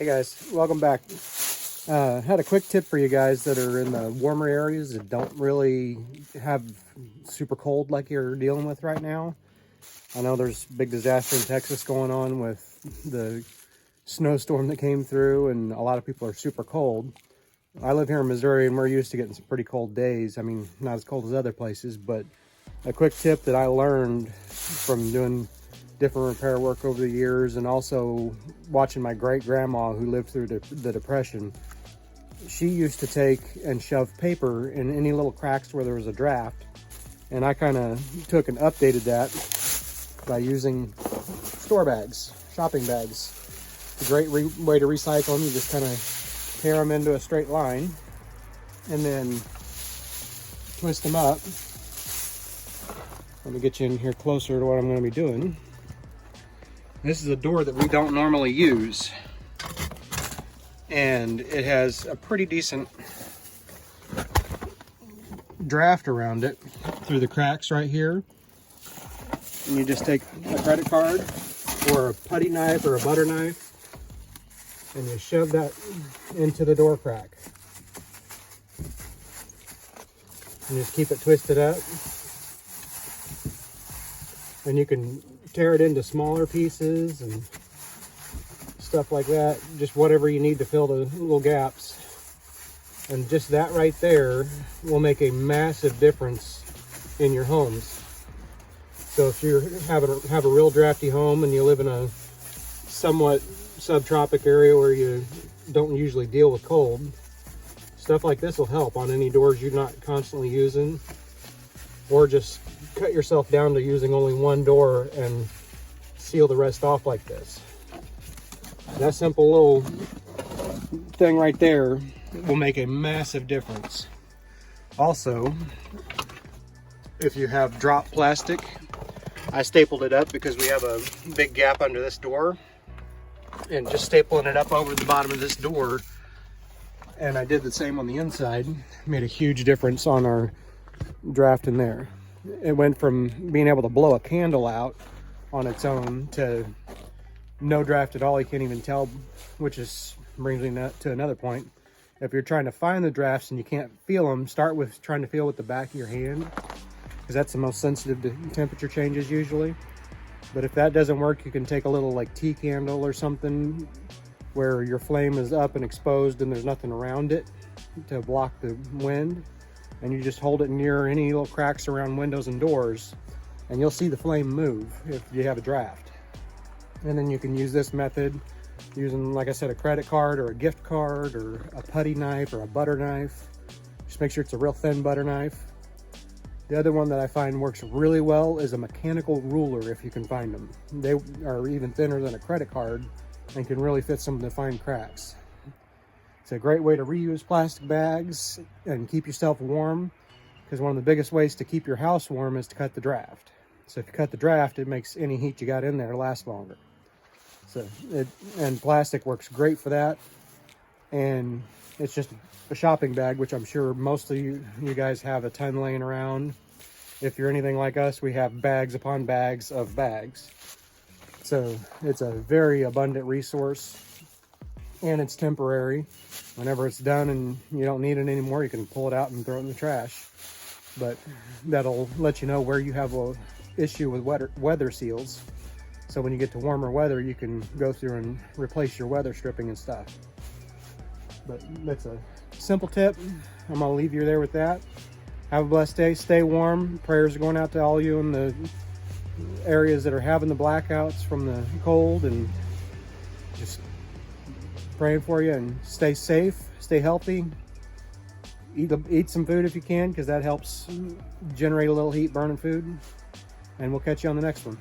Hey guys, welcome back. Had a quick tip for you guys that are in the warmer areas that don't really have super cold like you're dealing with right now. I know there's a big disaster in Texas going on with the snowstorm that came through, and a lot of people are super cold. I live here in Missouri and we're used to getting some pretty cold days. I mean, not as cold as other places, but a quick tip that I learned from doing different repair work over the years, and also watching my great grandma who lived through the Depression. She used to take and shove paper in any little cracks where there was a draft, and I kind of took and updated that by using store bags, shopping bags. It's a great way to recycle them. You just kind of tear them into a straight line and then twist them up. Let me get you in here closer to what I'm going to be doing. This is a door that we don't normally use, and it has a pretty decent draft around it through the cracks right here. And you just take a credit card or a putty knife or a butter knife and you shove that into the door crack. And just keep it twisted up. And you can tear it into smaller pieces and stuff like that, just whatever you need to fill the little gaps. And just that right there will make a massive difference in your homes. So if you have a real drafty home and you live in a somewhat subtropic area where you don't usually deal with cold, stuff like this will help on any doors you're not constantly using, or just cut yourself down to using only one door and seal the rest off like this. That simple little thing right there will make a massive difference. Also, if you have drop plastic, I stapled it up because we have a big gap under this door, and just stapling it up over the bottom of this door, and I did the same on the inside, made a huge difference on our draft in there. It went from being able to blow a candle out on its own to no draft at all. You can't even tell, which brings me to another point. If you're trying to find the drafts and you can't feel them, start with trying to feel with the back of your hand, because that's the most sensitive to temperature changes usually. But if that doesn't work, you can take a little like tea candle or something where your flame is up and exposed and there's nothing around it to block the wind, and you just hold it near any little cracks around windows and doors, and you'll see the flame move if you have a draft. And then you can use this method using, like I said, a credit card or a gift card or a putty knife or a butter knife. Just make sure it's a real thin butter knife. The other one that I find works really well is a mechanical ruler, if you can find them. They are even thinner than a credit card and can really fit some of the fine cracks. It's a great way to reuse plastic bags and keep yourself warm, because one of the biggest ways to keep your house warm is to cut the draft. So if you cut the draft, it makes any heat you got in there last longer. And plastic works great for that. And it's just a shopping bag, which I'm sure most of you guys have a ton laying around. If you're anything like us, we have bags upon bags of bags. So it's a very abundant resource, and it's temporary. Whenever it's done and you don't need it anymore, you can pull it out and throw it in the trash. But that'll let you know where you have a issue with weather seals. So when you get to warmer weather, you can go through and replace your weather stripping and stuff. But that's a simple tip. I'm gonna leave you there with that. Have a blessed day, stay warm. Prayers are going out to all you in the areas that are having the blackouts from the cold, and just praying for you, and stay safe, stay healthy. Eat some food if you can, because that helps generate a little heat burning food. And we'll catch you on the next one.